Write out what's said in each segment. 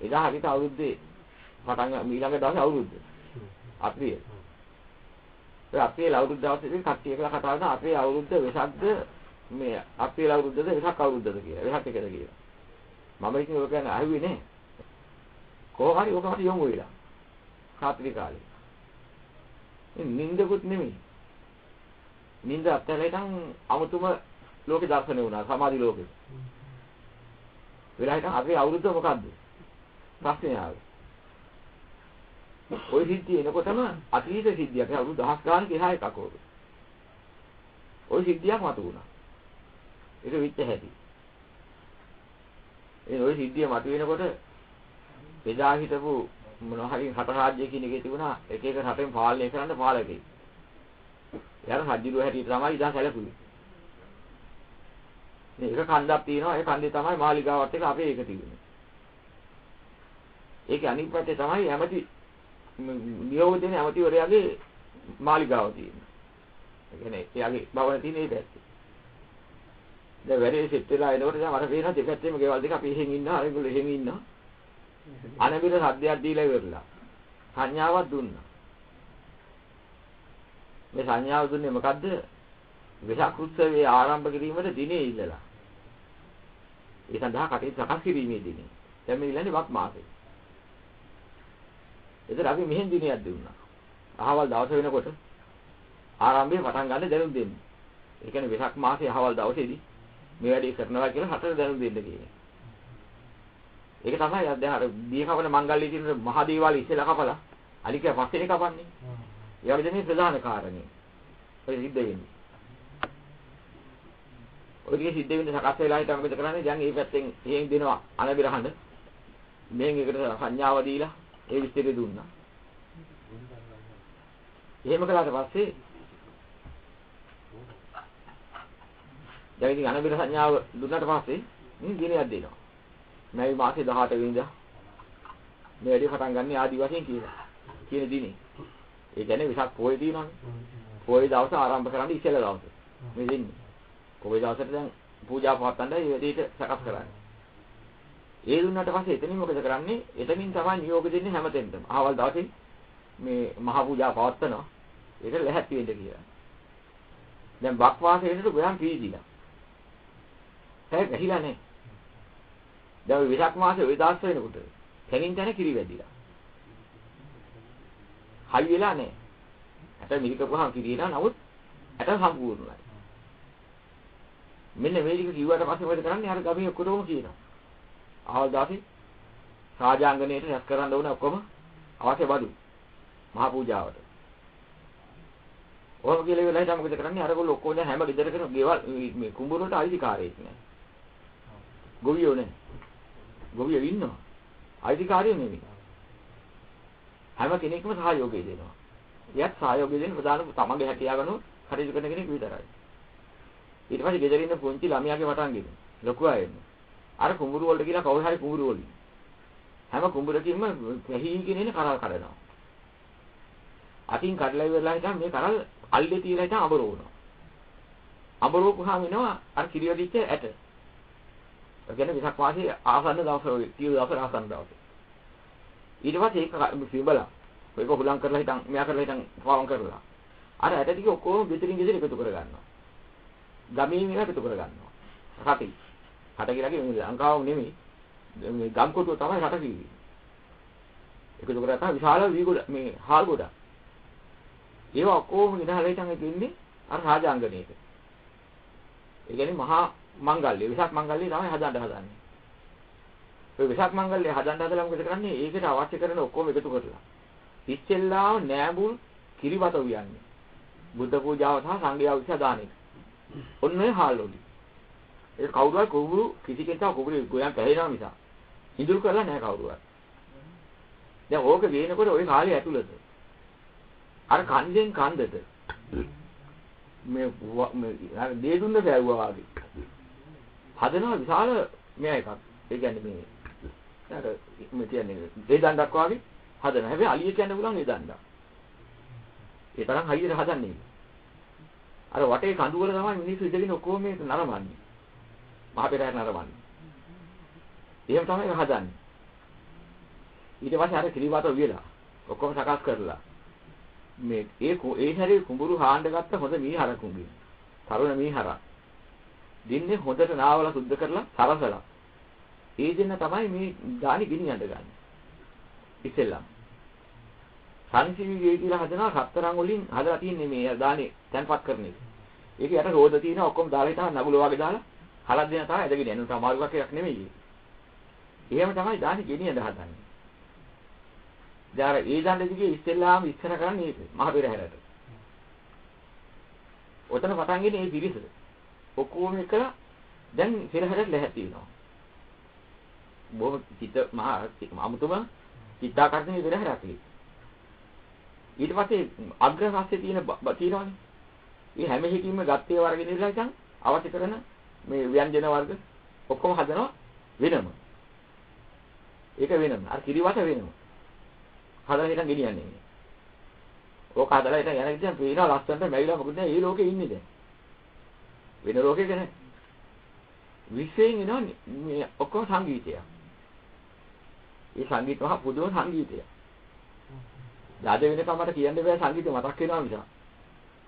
එදා හරියට අවුරුද්දේ පටන් ඊළඟ දවසේ අවුරුද්ද. අප්‍රේල්. ඒ අප්‍රේල් අවුරුද්ද දවසේදී කට්ටිය කියලා කතා කරනවා අපේ අවුරුද්ද වෙසක්ද මේ අප්‍රේල් අවුරුද්දද වෙසක් අවුරුද්දද කියලා. වෙසක් එකද කියලා. මම ඉතින් ඔය කියන්නේ අහුවේ නෑ. කොහොම හරි ඔකම යොමු වෙලා. රාත්‍රී කාලේ. නින්දකුත් නෙමෙයි. නින්ද අත්හැරලා අමුතුම ලෝකේ දර්ශනය වුණා සමාධි ලෝකේ. වෙලා හිටන් අපේ අවුරුද්ද මොකද්ද? ප්‍රශ්නේ ආවේ. ওই සිද්ධිය එනකොටම අතීත සිද්ධියක් අවුරුදු දහස් ගානක එහා එකක් ඕක. ওই සිද්ධියක් මතු වුණා. ඒක විච්ච හැටි. ඒ ওই සිද්ධිය මතු වෙනකොට එදා හිටපු මොනවා හරි රට රාජ්‍ය කියන එකේ තිබුණා එක එක රටෙන් පාලනය කරන්න පාලකෙක්. එයාලා රජුරුව හැටියට තමයි ඉදා සැලකුවේ. මේ එක කන්දක් තියෙනවා ඒ කන්දේ තමයි මාලිගාවත් එක අපේ එක තිබුණේ. ඒකේ අනිත් පැත්තේ තමයි ඇමති නියෝග දෙන ඇමතිවරයාගේ මාලිගාව තියෙන්නේ. ඒ කියන්නේ එයාගේ භවන තියෙන ඒ පැත්තේ. දැන් වැඩේ සෙට් වෙලා එනකොට දැන් මට පේනවා දෙපැත්තේම ගෙවල් දෙක අපි එහෙන් ඉන්නවා අරගොල්ලෝ එහෙන් ඉන්නවා. අනබිර සද්දයක් දීලා ඉවරලා. සංඥාවක් දුන්නා. මේ සංඥාව දුන්නේ මොකද්ද? වෙසක් උත්සවයේ ආරම්භ කිරීමට දිනේ ඉල්ලලා. ඒ සඳහා කටයුතු සකස් කිරීමේ දිනේ. දැන් මේ ඉල්ලන්නේ වත් මාසෙ. එතන අපි මෙහෙන් දිනයක් දුන්නා. අහවල් දවස වෙනකොට ආරම්භයේ පටන් ගන්න දැනුම් දෙන්න. ඒ කියන්නේ වෙසක් මාසයේ අහවල් දවසේදී මේ වැඩේ කරනවා කියලා හතර දැනුම් දෙන්න කියන්නේ. ඒක තමයි දැන් අර දිය කපන මංගල්‍යයේ තියෙන මහා දේවාල ඉස්සෙල්ලා කපලා අනික පස්සේ කපන්නේ. ඒ වගේ දෙන්නේ ප්‍රධාන කාරණේ. ඔය සිද්ධ වෙන්නේ. ඔයගේ සිද්ධ වෙන්නේ සකස් වෙලා හිටන් මොකද කරන්නේ? දැන් මේ පැත්තෙන් එහෙන් දෙනවා අනබිරහඬ. මෙහෙන් එකට සංඥාව දීලා ඒ විස්තරය දුන්නා. එහෙම කළාට පස්සේ දැන් ඉතින් අනබිර සංඥාව දුන්නාට පස්සේ මේ දිනයක් දෙනවා. මේ මාසේ 18 වෙනිදා මේ වැඩේ පටන් ගන්න ආදි වශයෙන් කියන දිනේ. ඒ කියන්නේ විසක් පොයේ දිනවනේ. පොයේ දවස ආරම්භ කරන්න ඉස්සෙල්ලා දවස. මේ දෙන්නේ. පොයේ දවසට දැන් පූජා පවත්වන්නයි මේ වැඩේට සකස් කරන්නේ. ඒ දුන්නාට පස්සේ එතනින් මොකද කරන්නේ? එතනින් තමයි නියෝග දෙන්නේ හැමතැනටම. අහවල් දවසේ මේ මහා පූජා පවත්වනවා. ඒක ලැහැත්ති වෙන්න කියලා. දැන් බක් වාසයේට ගොයන් පීදිලා. ඒක ඇහිලා නැහැ. දැන් විසක් මාසේ ওই දාස් වෙනකොට තනින් තන කිරි වැදිලා. හයි වෙලා නැහැ. ඇට මිරිකපුවාම කිරියනවා නමුත් ඇට සම්පූර්ණයි. මෙන්න මේ ටික කිව්වට පස්සේ මොකද කරන්නේ? අර ගමේ ඔක්කොම කියනවා. ආවල් දාසේ රාජාංගණයට රැස් කරන්න ඕන ඔක්කොම අවශ්‍ය බදු මහා පූජාවට. ඔය කියලා වෙලාවට මොකද කරන්නේ? අරගොල්ලෝ ඔක්කොම දැන් හැම ගෙදරකම ගෙවල් මේ කුඹුරට අයිතිකාරයෙක් නෑ. ගොවියෝ නෑ. ගොවියෝ ඉන්නවා. අයිතිකාරයෝ නෙමෙයි. හැම කෙනෙක්ම සහයෝගය දෙනවා. එයත් සහයෝගය දෙන ප්‍රධාන තමන්ගේ හැකියාවන කටයුතු කරන කෙනෙක් විතරයි. ඊට පස්සේ ගෙදර ඉන්න පුංචි ළමයාගේ වටන් ගෙන ලොකු අය එන්නේ. අර කුඹුරු වලට කියලා කවුරු හරි කුඹුරු වලින් හැම කුඹුරකින්ම පැහිගෙන එන කරල් කඩනවා. අතින් කඩලා ඉවරලා හිටන් මේ කරල් අල්ලේ තියලා හිටන් අඹරවනවා. අඹරවපුවාම එනවා අර කිරියදිච්ච ඇට. ඒ කියන්නේ විසක් වාසේ ආසන්න දවසේ තිය දවසේ ආසන්න දවසේ. ඊට පස්සේ ඒක සිඹලා ඒක හුලං කරලා හිටන් මෙයා කරලා හිටන් පාවම් කරලා අර ඇට ටික ඔක්කොම ගෙදරින් ගෙදර එකතු කර ගන්නවා. ගමේ මේක එකතු කර ගන්නවා. රටේ රට කියලා කියන්නේ ලංකාවම නෙමෙයි මේ ගම් කොටුව තමයි රට කිව්වේ. එකතු කරලා තමයි විශාල වීගොඩ මේ හාල් ගොඩ. ඒවා ඔක්කොම ඉඳලා හිටන් ඉන්නේ අර රාජාංගණයක. ඒ කියන්නේ මහා මංගල්‍ය විසක් මංගල්‍ය තමයි හදන්නේ. ඔය විසක් මංගල්‍ය හදලා මොකද කරන්නේ? ඒකට අවශ්‍ය කරන ඔක්කොම එකතු කරලා. ඉස්සෙල්ලාම නෑඹුල් කිරිබත උයන්නේ. බුද්ධ පූජාව සහ සංඝයා විසින් දානෙක. ඔන්න ඔය හාල්වලු. ඒ කවුරුහරි කුඹුරු කිසි කෙනෙක් කුඹුරේ ගෝයන් පැහැිනවා මිස. හිඳුල් කරලා නැහැ කවුරුහරි. දැන් ඕක ගේනකොට ওই කාලේ ඇතුළත අර කන්දෙන් කන්දට මේ අර දේදුන්න බෑවුවා වගේ. හදනවා විශාල මෙයා එකක්. ඒ කියන්නේ මේ අර මේ කියන්නේ දේදණ්ඩක් වගේ හදනවා. හැබැයි අලිය කියන්න පුළුවන් දේදණ්ඩක්. ඒ තරම් හයියට හදන්නේ. අර වටේ කඳු වල තමයි මිනිස්සු ඉඳගෙන ඔක්කොම මේ නරඹන්නේ. මහ පෙරහැර නරඹන්නේ. එහෙම තමයි හදන්නේ. ඊට පස්සේ අර කිරි වත වියලා ඔක්කොම සකස් කරලා මේ ඒ හැරේ කුඹුරු හාන්න ගත්ත හොඳ මීහරකුන්ගේ තරුණ මීහරක් දින්නේ හොඳට නාවල සුද්ධ කරලා සරසලා ඒ දෙන්න තමයි මේ දානි ගෙනියන්න ගන්න. ඉතින්ලා සංසිවිගේ කියලා හදනවා රත්තරන් වලින් හදලා තින්නේ මේ දානි තැන්පත් කරන එක. ඒක යට රෝද තියෙන ඔක්කොම දාලා හිටා නගුල වගේ දාලා හලක් දෙන තමයි ඇදගෙන යනවා. අමාරුවක් එකක් නෙමෙයි. එහෙම තමයි දානි ගෙනියන්න හදන්නේ. දැන් ඒ දණ්ඩ දිගේ ඉස්සෙල්ලාම ඉස්සර කරන්නේ ඒක මහ පෙරහැරට. ඔතන පටන් ගෙන මේ පිරිස ඔක්කොම එකලා දැන් පෙරහැරට ලැහැත්ති වෙනවා. බොහොම චිත්ත මහා අමුතුම චිත්තාකර්ෂණීය පෙරහැරක් ඒක. ඊට පස්සේ අග්‍රහස්සේ තියෙනවනේ. මේ හැම එකකින්ම ගත්තේ වර්ගෙන ඉඳලා ඉතින් අවශ්‍ය කරන මේ ව්‍යංජන වර්ග ඔක්කොම හදනවා වෙනම. ඒක වෙනම. අර කිරිවට වෙනම. හදලා හිටන් ගෙනියන්නේ. ඕක හදලා හිටන් යන ඉතින් පේනවා ලස්සනට මැවිලා මොකද මේ ලෝකේ ඉන්නේ දැන්. වෙන ලෝකෙක නැහැ. විශ්වයෙන් එනවා මේ ඔක්කොම සංගීතය. ඒ සංගීත මහ පුදුම සංගීතය. දාද වෙනකම් මට කියන්න බෑ සංගීතය මතක් වෙනවා නිසා.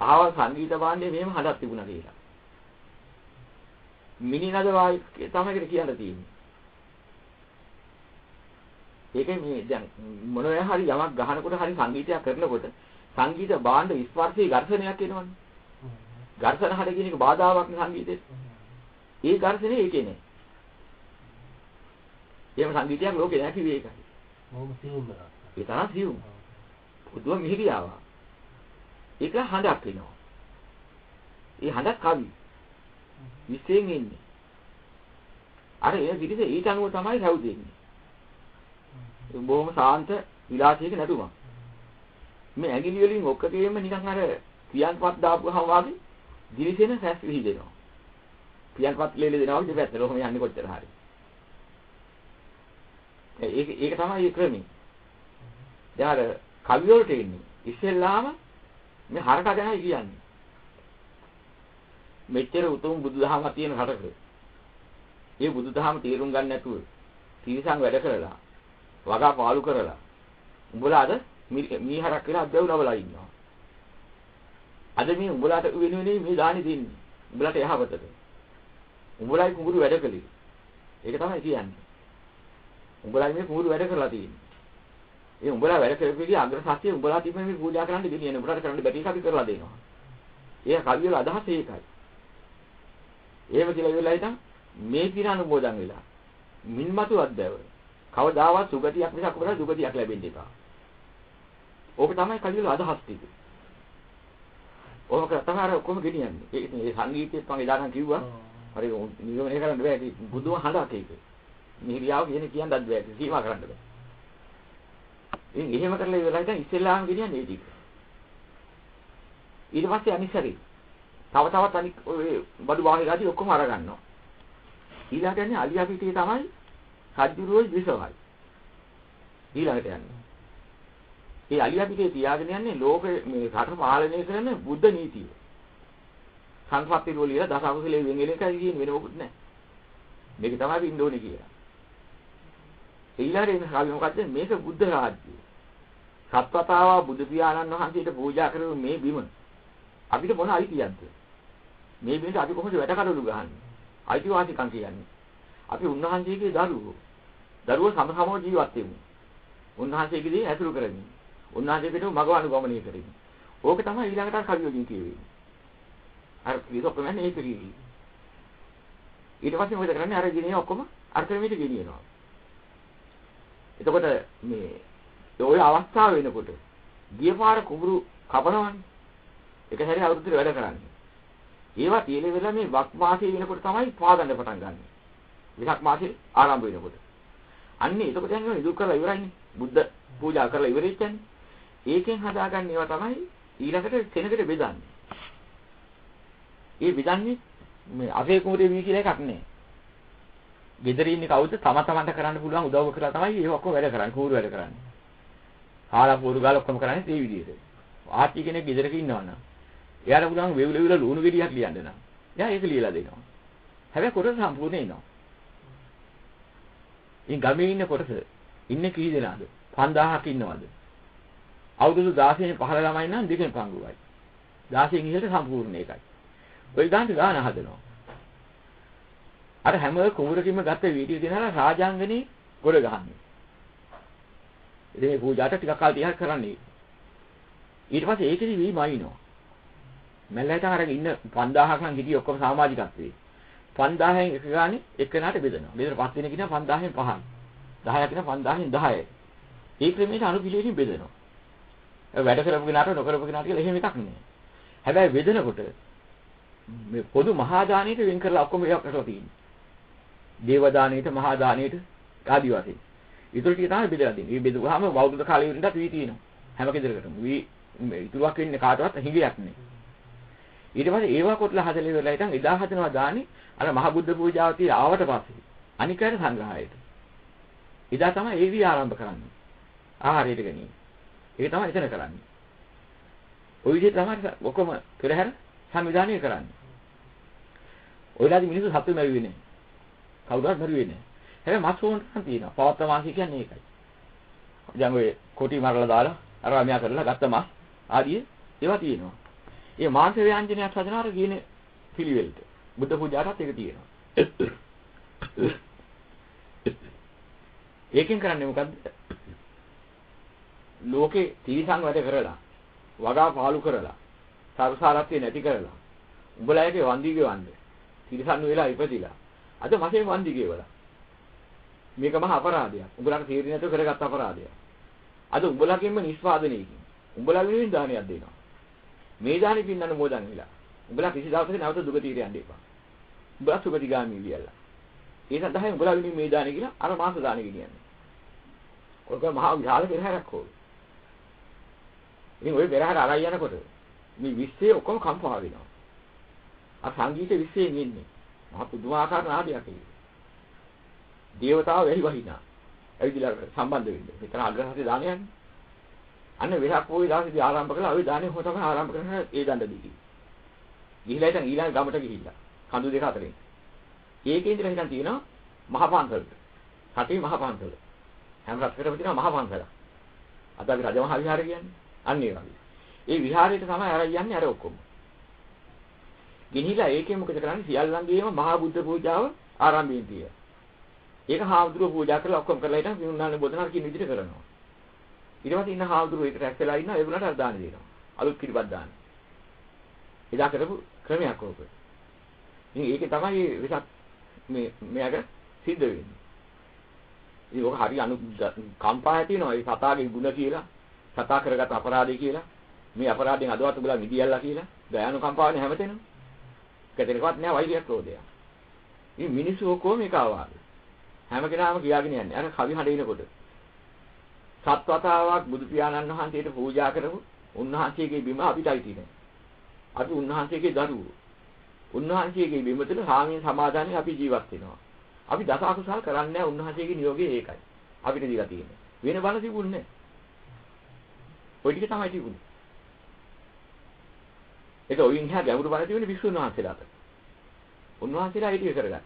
ආවල් සංගීත භාණ්ඩේ මෙහෙම හදක් තිබුණා කියලා. මිනිනද වායි තමයි කියන්න තියෙන්නේ. ඒකේ මේ දැන් මොනවා හරි යමක් ගහනකොට හරි සංගීතයක් කරනකොට සංගීත භාණ්ඩ ස්පර්ශයේ ඝර්ෂණයක් එනවනේ. ඝර්ෂණ හද කියන එක බාධාවක් නේ සංගීතෙට. ඒ ඝර්ෂණය ඒකේ නෑ. එහෙම සංගීතයක් ලෝකේ නැහැ කිව්වේ ඒකයි. මොකද සිවුම් එක. ඒ තරම් සිවුම්. පුදුම මිහිරියාව. ඒක හඬක් වෙනවා. ඒ හඬ කවි. විශ්යෙන් එන්නේ. අර ඒ විදිහට ඊට අනුව තමයි රැව් දෙන්නේ. බොහොම සාන්ත විලාසයක නැතුමක්. මේ ඇඟිලි වලින් ඔක්කොගේම නිකන් අර පියන්පත් දාපුවම වාගේ දිලිසෙන සැස් විහිදෙනවා. පියන්පත් ලේලෙ දෙනවා වගේ පැත්තට ඔහොම යන්නේ කොච්චර හරි. ඒක තමයි ඒ ක්‍රමය. දැන් අර කවි වලට එන්නේ ඉස්සෙල්ලාම මේ හරක ගැනයි කියන්නේ. මෙච්චර උතුම් බුදුදහමක් තියෙන රටක ඒ බුදුදහම තේරුම් ගන්න නැතුව තිරසං වැඩ කරලා වගා පාලු කරලා උඹලා අද මීහරක් කියලා අධ්‍යයනවලා ඉන්නවා. අද මේ උඹලාට වෙනුවෙනේ මේ දානි දෙන්නේ. උඹලාට යහපතට. උඹලයි කුඹුරු වැඩ කළේ. ඒක තමයි කියන්නේ. උඹලයි මේ කුඹුරු වැඩ කරලා තියෙන්නේ. ඒ උඹලා වැඩ කරපෙදී අග්‍ර සත්‍ය උඹලා තිබෙන මේ පූජා කරන්න දෙන්නේ උඹලාට කරන්න බැරි එකක් කරලා දෙනවා. ඒක කවි වල අදහස ඒකයි. එහෙම කියලා ඉවරලා ඉතින් මේ පින අනුමෝදන් වෙලා මින්මතු අධ්‍යයව කවදාවත් සුගතියක් මිසක් ඔබට දුගතියක් ලැබෙන්නේ නැහැ. ඕක තමයි කවි වල අදහස් ටික. ඕක තමයි අර ඔක්කොම ගෙනියන්නේ. ඒ සංගීතයත් මම එදානම් කිව්වා. හරි නිගමනය කරන්න බෑ. ඒක බුදුම හඬක් ඒක. මිහිරියාව කියන්නත් බෑ. සීමා කරන්න බෑ. ඉතින් එහෙම කරලා ඉවරලා ඉතින් ඉස්සෙල්ලාම ගෙනියන්නේ ඒ ටික. ඊට පස්සේ අනිසරි. තවත් අනික් ඔය බඩු බාහිරාදී ඔක්කොම අර ගන්නවා. ඊළඟට යන්නේ අලියා පිටියේ තමයි සජ්ජුරුවෝ විසවයි. ඊළඟට යන්නේ. ඒ අලියා පිටියේ තියාගෙන යන්නේ ලෝකේ මේ රට පාලනය කරන බුද්ධ නීතිය. සංස්කෘතිය වල දස අකුසලයේ වෙන් වෙන එකයි කියන්නේ වෙන මොකුත් නැහැ. මේක තමයි ඉන්න ඕනේ කියලා. ඊළඟට එන කාලේ මොකද්ද මේක බුද්ධ රාජ්‍යය. සත්වතාවා බුදු පියාණන් වහන්සේට පූජා කරන මේ බිම අපිට මොන අයිතියක්ද? මේ බිමට අපි කොහොමද වැට කඩලු ගහන්නේ? අයිතිවාසිකම් කියන්නේ. අපි උන්වහන්සේගේ දරුවෝ සමසමව ජීවත් වෙමු. උන්වහන්සේගේදී ඇසුරු කරමින්. උන්වහන්සේකට මග අනුගමනය කරමින්. ඕක තමයි ඊළඟට කවි වලින් කියවෙන්නේ. අර විසොක්කමන්නේ ඒක කිවි. ඊට පස්සේ මොකද කරන්නේ? අර ගිනේ ඔක්කොම අර ක්‍රමයට ගෙනියනවා. එතකොට මේ ඔය අවස්ථාව වෙනකොට ගියපාර කුඹුරු කපනවනේ. එක හැරි අවුරුද්දේ වැඩ කරන්නේ. ඒවා තියලේ වෙලා මේ වක් මාසයේ වෙනකොට තමයි පාදන්න පටන් ගන්න. විසක් මාසයේ ආරම්භ වෙනකොට. අන්නේ එතකොට යන්නේ ඉදුක් කරලා ඉවරයිනේ. බුද්ධ පූජා කරලා ඉවරෙච්චන්නේ. ඒකෙන් හදාගන්න ඒවා තමයි ඊළඟට සෙනගට බෙදන්නේ. ඒ බෙදන්නේ මේ අපේ කුඹුරේ වී කියලා එකක් නෑ. ගෙදරින් ඉන්නේ කවුද තමන්ට කරන්න පුළුවන් උදව් කරලා තමයි ඒක ඔක්කොම වැඩ කරන්නේ කුඹුරු වැඩ කරන්නේ. හාලා පුරු ගාලා ඔක්කොම කරන්නේ ඒ විදිහට. ආච්චි කෙනෙක් ගෙදරක ඉන්නවනම් එයාට පුළුවන් වේවුල ලුණු ගෙඩියක් ලියන්න නම්. එයා ඒක ලියලා දෙනවා. හැබැයි කොටස සම්පූර්ණ එනවා. ඉතින් ගමේ ඉන්න කොටස ඉන්නේ කී දෙනාද? 5000ක් ඉන්නවද? අවුරුදු 16 15 ළමයි නම් දෙකෙන් පංගුවයි. 16 ඉහළට සම්පූර්ණ එකයි. ඔය ගානට ගාන හදනවා. අර හැම කුඹරකින්ම ගත්ත වීඩියෝ දෙනවා රාජාංගනේ ගොඩ ගහන්නේ. ඉතින් මේ පූජාට ටිකක් කාල තියහක් කරන්නේ. ඊට පස්සේ ඒකෙදි වීම අයින්නවා. මැල්ලයට අරගෙන ඉන්න 5000ක් නම් හිටියේ ඔක්කොම සමාජිකත්වයේ. 5000න් එක ගානේ එක්කනට බෙදනවා. බෙදලා 5 දෙනෙක් ඉන්නවා 5000න් 5ක්. 10ක් ඉන්නවා 5000න් 10යි. ඒ ක්‍රමයට අනුපිළිවෙලින් බෙදනවා. වැඩ කරපු කෙනාට නොකරපු කෙනාට කියලා එහෙම එකක් නෑ. හැබැයි බෙදනකොට මේ පොදු මහා දානෙට වෙන් කරලා ඔක්කොම එකක් කරලා තියෙනවා. දේව දානෙට මහා දානෙට ආදී වශයෙන්. ඊටු ටික තමයි බෙදලා දෙන්නේ. මේ බෙදුවාම බෞද්ධ කාලේ වුණාට වී තියෙනවා. හැම කෙනෙකුටම වී ඉතුරුක් වෙන්නේ කාටවත් හිඟයක් නෑ. ඊට පස්සේ ඒවා කොටලා හදලා ඉවරලා ඉතින් එදා හදනවා දානේ අර මහ බුද්ධ පූජාව තිය ආවට පස්සේ අනිකාර සංග්‍රහයට. එදා තමයි ඒ වී ආරම්භ කරන්නේ. ආහාරයට ගැනීම. ඒක තමයි එතන කරන්නේ. ওই විදිහට තමයි ඔක්කොම පෙරහැර සංවිධානය කරන්නේ. ඔයලාදී මිනිස්සු සතු මැරුවේ නෑ. කවුරුත් මැරුවේ නෑ. හැබැයි මස් වුණාන් තියෙනවා. පවත්ත මාසි කියන්නේ ඒකයි. දැන් ඔය කොටි මරලා දාලා අර මෙයා කරලා ගත්ත මස් ආදී ඒවා තියෙනවා. ඒ මාංශ ව්‍යංජනයක් හදනවා අර කියන පිළිවෙලට. බුද්ධ පූජාවටත් ඒක තියෙනවා. ඒකෙන් කරන්නේ මොකද්ද? ලෝකේ තිරිසන් වැඩ කරලා වගා පාලු කරලා සාරසාරත්වය නැති කරලා උඹලා එකේ වන්දි ගෙවන්න තිරිසන් වෙලා ඉපදිලා අද මාසේ වන්දි ගෙවලා මේක මහා අපරාධයක් උඹලාට තීරණය නැතුව කරගත් අපරාධයක් අද උඹලාගෙන්ම නිෂ්පාදනයකින් උඹලා වෙනුවෙන් දානයක් දෙනවා මේ දානෙ පින්නන මොදන් වෙලා උඹලා කිසි දවසක නැවත දුගතියට යන්න එපා උඹලා සුගතිගාමී වියලා ඒ සඳහා උඹලා වෙනුවෙන් මේ දානෙ කියලා අර මාස දානෙ ගෙනියන්නේ ඔක මහා විශාල පෙරහැරක් ඕනේ ඉතින් ඔය පෙරහැර අරයි යනකොට මේ විශ්වයේ ඔක්කොම කම්පා වෙනවා. අර සංගීත විශ්වයෙන් ඉන්නේ. මහ පුදුමාකාර නාදයක් ඒක. දේවතාවෝ එහි වහිනා. ඇවිදලා සම්බන්ධ වෙන්නේ. මෙතන අග්‍රහස්ති දානයන්නේ. අන්න වෙහක් පොයි දාසේදී ආරම්භ කළා. ওই දානේ හොතම ආරම්භ කරන ඒ දණ්ඩ දිගි. ගිහිලා ඉතින් ඊළඟ ගමට ගිහිල්ලා. කඳු දෙක අතරින්. ඒකේ ඉඳලා හිටන් තියෙනවා මහ පන්සලට. රටේ මහ පන්සල. හැම රටකටම තියෙනවා මහ පන්සල. අද අපි රජමහා විහාරය කියන්නේ. අන්න ඒ වගේ. ඒ විහාරයට තමයි අර යන්නේ අර ඔක්කොම. ගෙනිහිලා ඒකේ මොකද කරන්නේ? සියල්ලංගේම මහා බුද්ධ පූජාව ආරම්භයෙන් තියෙනවා. ඒක හාමුදුරුවෝ පූජා කරලා ඔක්කොම කරලා ඉතින් විමුණානේ බොදනාර කියන විදිහට කරනවා. ඊට පස්සේ ඉන්න හාමුදුරුවෝ ඒක රැස් වෙලා ඉන්නවා ඒගොල්ලන්ට අර දාන දෙනවා. අලුත් කිරිබත් දාන. එදා කරපු ක්‍රමයක් ඕක. ඉතින් ඒකේ තමයි විසක් මෙයාට සිද්ධ වෙන්නේ. ඉතින් ඔක හරි කම්පා තියෙනවා. ඒ සතාගේ ගුණ කියලා සතා කරගත් අපරාධය කියලා මේ අපරාධයෙන් අදවත් උඹලා මිදියල්ලා කියලා දයානු කම්පාවනේ හැමතැනම කතරේකවත් නෑ වෛරයක් රෝදයක්. මේ මිනිස්සු ඔක්කොම එක ආවාද හැම කෙනාම කියාගෙන යන්නේ අර කවි හඬිනකොට සත්වතාවක් බුදු පියාණන් වහන්සේට පූජා කරපු උන්වහන්සේගේ බිම අපිටයි තියෙන්නේ. අපි උන්වහන්සේගේ දරුවෝ. උන්වහන්සේගේ බිම තුළ සාමීය සමාදානයේ අපි ජීවත් වෙනවා. අපි දස අකුසල් කරන්නේ නැහැ උන්වහන්සේගේ නියෝගය ඒකයි. අපිට දීලා තියෙන්නේ. වෙන බල තිබුණේ නැහැ. ඔය ටික තමයි තිබුණේ. ඒක ඔයින් එහා ගැඹුරු බල තිබුණේ විසුණු වහන්සේලාට. උන්වහන්සේලා ඒක කරගත්තා.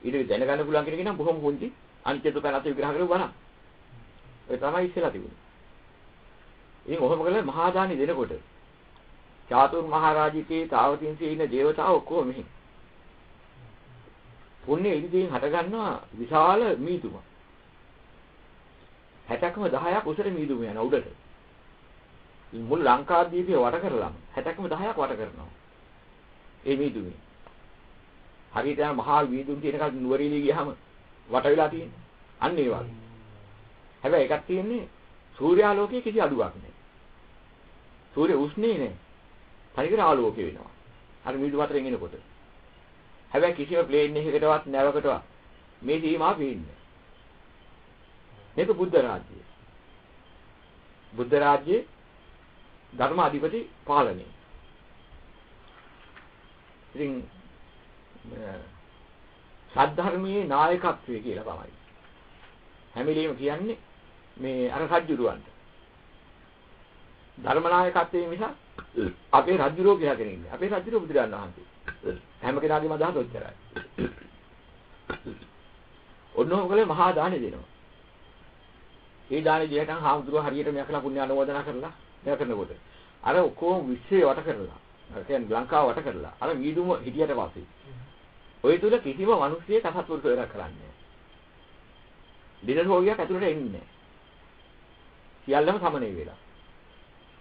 ඊට දැනගන්න පුළුවන් කෙනෙක් නම් බොහොම පුංචි අනිත්‍ය දුක අනාත්ම විග්‍රහ කරපු බණ. ඒ තමයි ඉස්සෙල්ලා තිබුණේ. ඉතින් ඔහොම කළා මහා දානි දෙනකොට චාතුර් මහරජිතේ තාවතින්සේ ඉන්න දේවතාවෝ ඔක්කොම මෙහි. පුණ්‍ය ඉදිරියෙන් හට ගන්නවා විශාල මීදුම. 60ක්ම 10ක් උසට මීදුම යන උඩට. මුළු ලංකාදීපය වට කරලා 60ක්ම 10ක් වට කරනවා. ඒ මීදුමේ. හරියට යන මහා මීදුම් තියෙනකල් නුවරීලි ගියාම වට වෙලා තියෙන්නේ. අන්න ඒ වගේ. හැබැයි එකක් තියෙන්නේ සූර්යාලෝකයේ කිසි අඩුවක් නැහැ. සූර්ය උෂ්ණේ නැහැ. පරිගර ආලෝකය වෙනවා. අර මීදුම අතරින් එනකොට. හැබැයි කිසිම ප්ලේන් එකකටවත් නැවකටවත් මේ සීමා පේන්නේ. මේක බුද්ධ රාජ්‍යය. බුද්ධ රාජ්‍යයේ ධර්ම අධිපති පාලනය. ඉතින් සද්ධර්මයේ නායකත්වය කියලා තමයි. හැමලෙම කියන්නේ මේ අර රජුරවන්ට. ධර්ම නායකත්වයේ මිස අපේ රජුරෝ කියලාගෙන ඉන්නේ. අපේ රජුරෝ බුදුරජාණන් වහන්සේ. හැම කෙනාගේම අදහස ඔච්චරයි. ඔන්නෝගලේ මහා දානෙ දෙනවා. ඒ දානේ දෙයටන් හාමුදුරුවෝ හරියට මෙයා පුණ්‍ය අනුමෝදනා කරලා මෙයා කරනකොට අර ඔක්කොම විශ්වය වට කරලා අර කියන්නේ ලංකාව වට කරලා අර මීදුම හිටියට පස්සේ ඔය තුල කිසිම මිනිස්සෙක් අසත්පුරුෂ වෙලා කරන්නේ නැහැ. දින රෝගියක් ඇතුළට එන්නේ නැහැ. සියල්ලම සමනය වෙලා.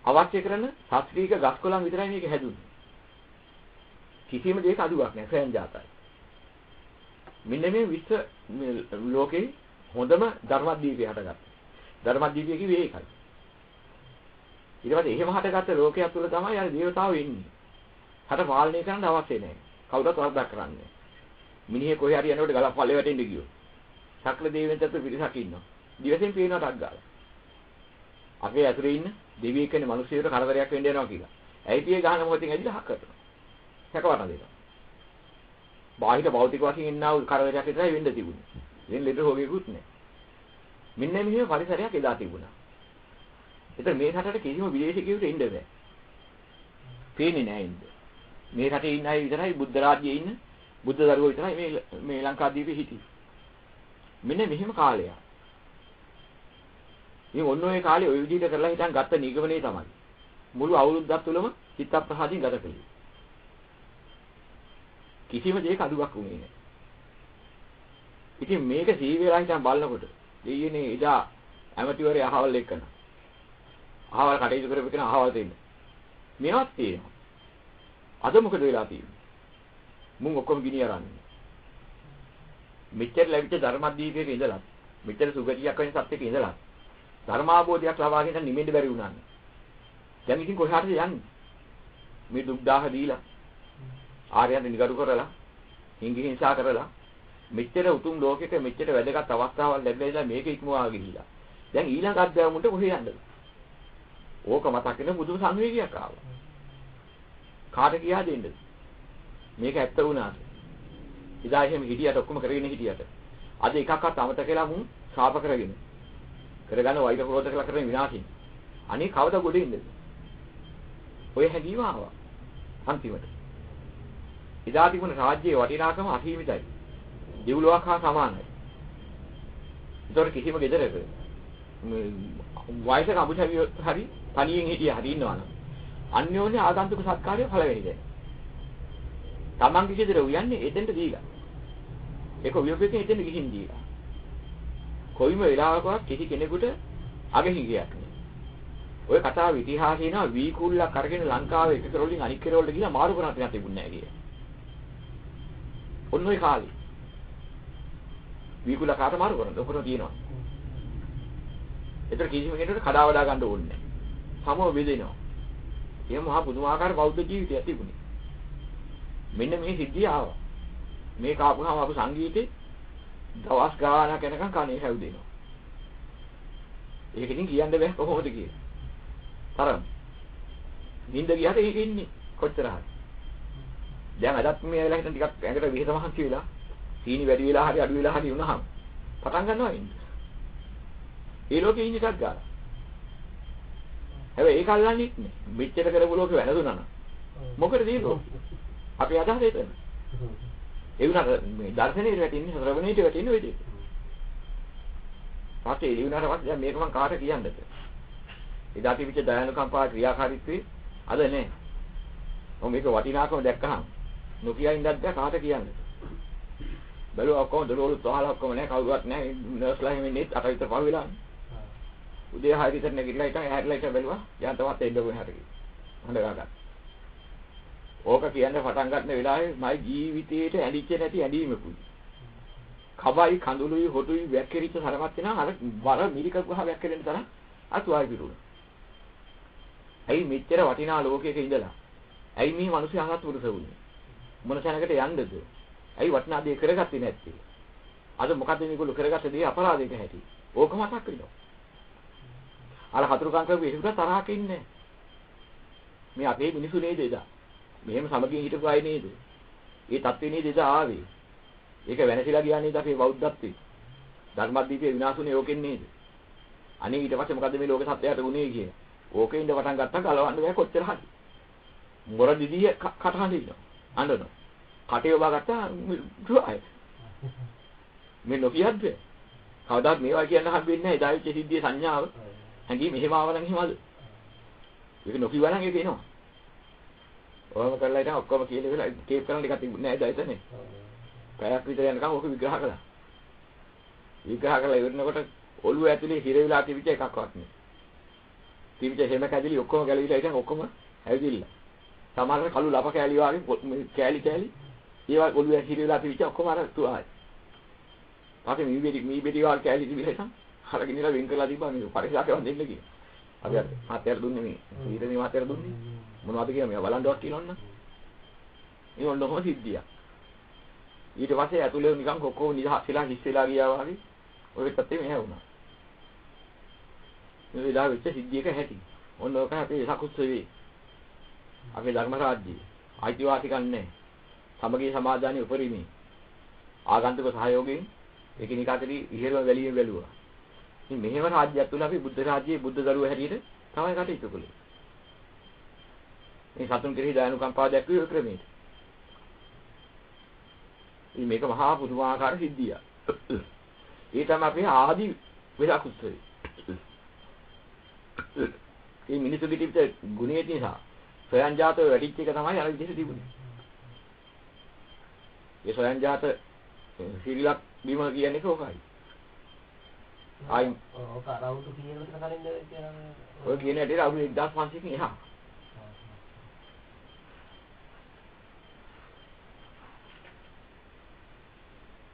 අවශ්‍ය කරන ශාස්ත්‍රීය ගස්කොළන් විතරයි මේක හැදුන්නේ. කිසිම දෙයක අඩුවක් නැහැ සයන් ජාතයි. මෙන්න මේ විශ්ව ලෝකේ හොඳම ධර්මදීපය හටගත්තා. ධර්මදීපය කිව්වේ ඒකයි. ඊට පස්සේ එහෙම හටගත්ත ලෝකයක් තුළ තමයි අර දේවතාවෝ ඉන්නේ. හට පාලනය කරන්න අවශ්‍ය නැහැ. කවුරුත් වරදක් කරන්නේ. මිනිහේ කොහේ හරි යනකොට ගලක් පල්ලේ වැටෙන්න ගියෝ. සක්‍ර දෙවියන් තත්ත්ව පිරිසක් ඉන්නවා. දිවසෙන් පේනවා ටක් ගාලා. අපේ ඇතුලේ ඉන්න දෙවියෙක් කෙනෙක් මිනිස්සුන්ට කරදරයක් වෙන්න යනවා කියලා. ඇයිතියේ ගහන මොහොතින් ඇදිලා හක් කරනවා. සැකවටන දෙනවා. බාහිර භෞතික වශයෙන් ඉන්නා වූ කරදරයක් විතරයි වෙන්න තිබුණේ. වෙන ලෙඩ රෝගියෙකුත් නැහැ. මෙන්න මෙහෙම පරිසරයක් එදා තිබුණා. ඒතර මේ රටට කිසිම විදේශිකයෙකුට ඉන්න බෑ. පේන්නේ නැහැ ඉන්න. මේ රටේ ඉන්න අය විතරයි බුද්ධ රාජ්‍යයේ ඉන්න බුද්ධ දරුවෝ විතරයි මේ ලංකාදීපේ හිටියේ. මෙන්න මෙහෙම කාලයක්. මේ ඔන්න ඔය කාලේ ඔය විදිහට කරලා හිටන් ගත්ත නිගමනයේ තමයි. මුළු අවුරුද්දක් තුලම චිත්ත ප්‍රසාදින් ගත කළේ. කිසිම දෙයක අඩුවක් වුණේ නැහැ. ඉතින් මේක සීවේලා හිටන් බලනකොට දෙයියනේ එදා ඇමතිවරේ අහවල් එක්කන. අහවල් කටයුතු කරපු කෙනා අහවල් දෙන්න. මේවත් තියෙනවා. අද මොකද වෙලා තියෙන්නේ? මුන් ඔක්කොම ගිනි අරන්නේ. මෙච්චර ලැබිච්ච ධර්මදීපයක ඉඳලා මෙච්චර සුගතියක් වෙන සත්‍යක ඉඳලා ධර්මාභෝධයක් ලබාගෙන නිමෙන්න බැරි වුණානේ. දැන් ඉතින් කොහාටද යන්නේ? මේ දුක් දාහ දීලා ආර්යයන් නිගරු කරලා හිංගි හිංසා කරලා මෙච්චර උතුම් ලෝකෙක මෙච්චර වැදගත් අවස්ථාවක් ලැබෙලා මේක ඉක්මවා ගිහිලා. දැන් ඊළඟ අධ්‍යාපනයට කොහේ යන්නද? ඕක මතක් වෙන බුදුම සංවේගයක් ආවා. කාට කියා දෙන්නද? මේක ඇත්ත වුණාද? ඉදා එහෙම හිටියට ඔක්කොම කරගෙන හිටියට අද එකක්වත් අමතක වෙලා මුන් ශාප කරගන්න වෛර ක්‍රෝධ කළා කරන විනාශින්. අනේ කවද ගොඩ ඉන්නද? ඔය හැදීම ආවා අන්තිමට. ඉදා තිබුණ රාජ්‍යයේ වටිනාකම අසීමිතයි. දිවුලුවක් හා සමානයි. ඒතර කිසිම ගෙදරක වයසක අඹුසැවියොත් හරි තනියෙන් හිටියා හරි ඉන්නවනම් අන්‍යෝන්‍ය ආගන්තුක සත්කාරය පළවෙනි දැන්. තමන්ගේ ගෙදර උයන්නේ එතෙන්ට දීලා. ඒක වියපෙකින් එතෙන්ට ගිහින් දීලා. කොයිම වෙලාවකවත් කිසි කෙනෙකුට අගහිඟයක් නෑ. ඔය කතාව ඉතිහාසයේ නා වීකුල්ලක් අරගෙන ලංකාවේ එක කෙරවලින් අනික් කෙරවලට ගිහින් මාරු කරන්න තියන්න තිබුණේ නෑ කිය. ඔන්න ඔය කාලේ වීකුල්ල කාට මාරු කරනද? ඔකන තියෙනවා. ඒතර කිසිම කෙනෙකුට කඩා වඩා ගන්න ඕනේ නෑ. සමව බෙදෙනවා. ඒ මහා පුදුමාකාර බෞද්ධ ජීවිතයක් තිබුණේ. මෙන්න මේ සිද්ධිය ආවා. මේක ආපුහම අපු සංගීතේ දවස් ගානක් යනකම් කණේ හැවුදෙනවා. ඒකකින් කියන්න බෑ කොහොමද කියලා. තරම්. නිින්ද ගියාට ඒක ඉන්නේ කොච්චර හරි. දැන් අදත් මේ වෙලාව හිටන් ටිකක් ඇඟට විහිද මහන්සි වෙලා සීනි වැඩි වෙලා හරි අඩු වෙලා හරි වුණාම පටන් ගන්නවා ඉන්නේ. ඒ ලෝකේ ඉන්නේ එකක් ගාලා. හැබැයි ඒක අල්ලන්නේ නැහැ. මෙච්චර කරපු ලෝකේ වැරදුනා නම්. මොකටද ඒ ලෝකේ? අපි අදහස් දෙන්න. ඒ වුණාට මේ දර්ශනයේ වැටෙන්නේ ශ්‍රවණයට වැටෙන්නේ ඔය දෙක. තාත්තේ ඒ වුණාට පස්සේ දැන් මේක මම කාට කියන්නද? එදා තිබිච්ච දයානුකම්පා ක්‍රියාකාරීත්වයේ අද නැහැ. ඔව් මේක වටිනාකම දැක්කහම නොකිය ඉඳද්ද කාට කියන්නද? බැලුවා ඔක්කොම දරවලු තහලා ඔක්කොම නැහැ කවුරුවත් නැහැ නර්ස්ලා එහෙම ඉන්නේ අට විතර පහ වෙලා. උදේ 6 විතර නැගිටලා හිටන් ඇහැරලා හිටන් බැලුවා යන්තමත් එන්න ඕනේ හැටි. හොඳ ගාගන්න. ඕක කියන්නේ පටන් ගන්න වෙලාවේ මගේ ජීවිතේට ඇලිච්ච නැති ඇඳීමකුයි. කබයි කඳුළුයි හොටුයි වැක්කිරිච්ච තරමත් වෙනා අර වර මිරික ගහ වැක්කිරෙන තරම් අතුවායි පිටුන. ඇයි මෙච්චර වටිනා ලෝකයක ඉඳලා ඇයි මේ මිනිස්සු අහත් පුරුෂ වුනේ? මොන තැනකට යන්නද? ඇයි වටිනා දේ කරගත්තේ නැත්තේ? අද මොකද මේගොල්ලෝ කරගත්ත දේ අපරාධයක හැටි. ඕක මතක් වෙනවා. අර හතුරුකම් කරපු ඒකට තරහක ඉන්නේ. මේ අපේ මිනිස්සු නේද එදා? මෙහෙම සමගින් හිටපු අය නේද? ඒ තත්ත්වේ නේද එදා ආවේ? ඒක වෙනසිලා ගියා නේද අපේ බෞද්ධත්වයේ? ධර්මදීපේ විනාශුනේ ඕකෙන් නේද? අනේ ඊට පස්සේ මොකද මේ ලෝක සත්‍යයට වුනේ කියලා. ඕකේ ඉඳ පටන් ගත්තා ගලවන්න බෑ කොච්චර හරි. මොර දිදී කටහඬිනවා. අඬනවා. කටේ ඔබා ගත්තා දුවයි. මේ නොකියද්ද? කවදාත් මේවා කියන්න හම්බෙන්නේ නැහැ. එදා වෙච්ච සිද්ධියේ සංඥාව. හැංගි මෙහෙම ආවනම් එහෙමද? ඒක නොකියවනම් ඒක එනවා. ඔයම කරලා ඉතින් ඔක්කොම කියලා ඉවරලා ටේප් කරන්න ටිකක් තිබුණේ නැහැ එදා එතනේ. පැයක් විතර යනකම් ඔක විග්‍රහ කළා. විග්‍රහ කරලා ඉවරනකොට ඔළුව ඇතුලේ හිර වෙලා තිබිච්ච එකක්වත් නෑ. තිබිච්ච හැම කැදිලි ඔක්කොම ගැලවිලා ඉතින් ඔක්කොම ඇවිදින්න. සමහරවිට කළු ලප කෑලි වගේ කෑලි ඒවා ඔළුවේ හිර වෙලා තිබිච්ච ඔක්කොම අර තුආයි. තාපේ මී බෙඩි වල කෑලි තිබිලා ඉතින් අරගෙන ඉලා වෙන් කරලා තිබ්බා මේ පරිසරයට දෙන්න කියලා. අපි අර මාතර දුන්නේ මේ ඊටදී මාතර දුන්නේ මොනවද කියලා මේවා බලන්නවත් කියනවන්න. ඒ වොන්නකොම සිද්ධිය. ඊට පස්සේ ඇතුලේ නිකන් කොක්කෝ නිදහස්ලා හිස් වෙලා ගියා වගේ ඔය පැත්තේ මෙහෙ වුණා. මේ විලා වෙච්ච සිද්ධියක හැටි. ඔන්න ඔක අපේ සකුස්සවේ. අපේ ධර්ම රාජ්‍යයේ අයිතිවාසිකම් නැහැ. සමගී සමාදානයේ උපරිමයි. ආගන්තුක සහයෝගයෙන් එකිනෙකාටදී ඉහෙරම වැලියෙන් වැළුවා. ඉතින් මෙහෙම රාජ්‍යයක් තුල අපි බුද්ධ රාජ්‍යයේ බුද්ධ දරුවෝ හැටියට තමයි කටයුතු කළේ. මේ සතුන් කෙරෙහි දයානුකම්පාව දැක්වුවේ ඔය ක්‍රමයට. ඉතින් මේක මහා පුදුමාකාර සිද්ධියක්. ඒ තමයි අපේ ආදි වෙලක් උත්සවය. මේ මිනිසු පිටිපිට ගුණයේ නිසා සොයන් ජාතව වැඩිච්ච එක තමයි අර විදිහට තිබුණේ. ඒ සොයන් ජාත සිරිලක් බීම කියන්නේ කොහොමයි? ආයි ඔක අරවුතු කීයකට කලින්ද කියන්නේ? ඔය කියන ඇටේ අවුරුදු 1500කින් එහා.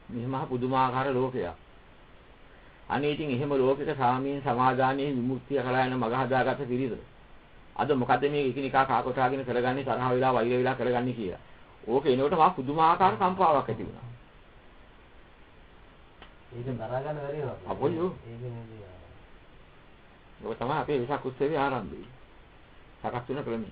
මේ මහ පුදුමාකාර ලෝකයක්. අනේ ඉතින් එහෙම ලෝකයක සාමීන් සමාදානයේ විමුක්තිය කරා යන මග හදාගත්ත පිරිස. අද මොකද මේ එකිනෙකා කාකොටාගෙන කරගන්නේ තරහ වෙලා වෛර වෙලා කරගන්නේ කියලා. ඕක එනකොට මහ පුදුමාකාර කම්පාවක් ඇති වුණා. ඒක දරා ගන්න බැරි වුණා. අපොයියෝ. ඒක නෙමෙයි. ඔය තමයි අපේ විසක් උත්සවයේ ආරම්භය. සකස් වෙන ක්‍රමය.